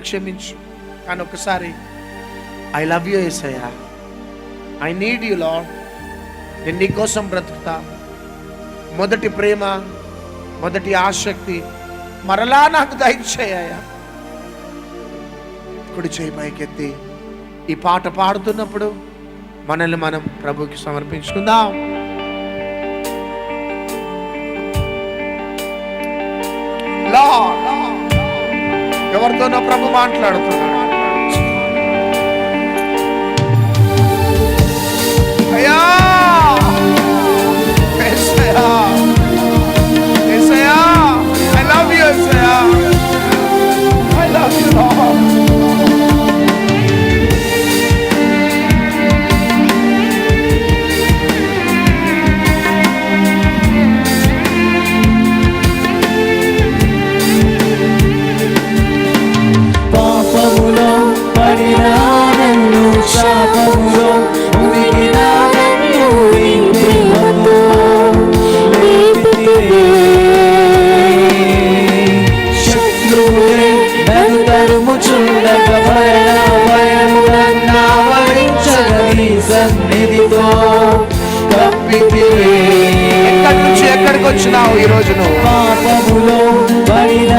క్షమించు. కానీ ఒకసారి I love you Yesayya, I need you lord, నేను నీ కోసం బ్రతుకుతా. మొదటి ప్రేమ, మొదటి ఆసక్తి మరలా నాకు దయచేయ్యా. కుడి చేయి పైకెత్తి ఈ పాట పాడుతున్నప్పుడు మనల్ని మనం ప్రభుకి సమర్పించుకుందాం. ఎవరితోనో ప్రభు మాట్లాడుతున్నాడు. అయ్యా యేసయ్యా, యేసయ్యా, I love you Yesayya, I love you Lord. పాపములో పడిన నన్ను, శాపములో ఉనికిన నన్ను నీ ప్రేమతో లేపితివే. శత్రువులే నన్ను తరుముచుండగా భయము నన్నావరించగా నీ సన్నిధితో కప్పితివే. ఎక్కడి నుంచి ఎక్కడికి వచ్చినావు ఈ రోజు? నువ్వు పాపములో పడిన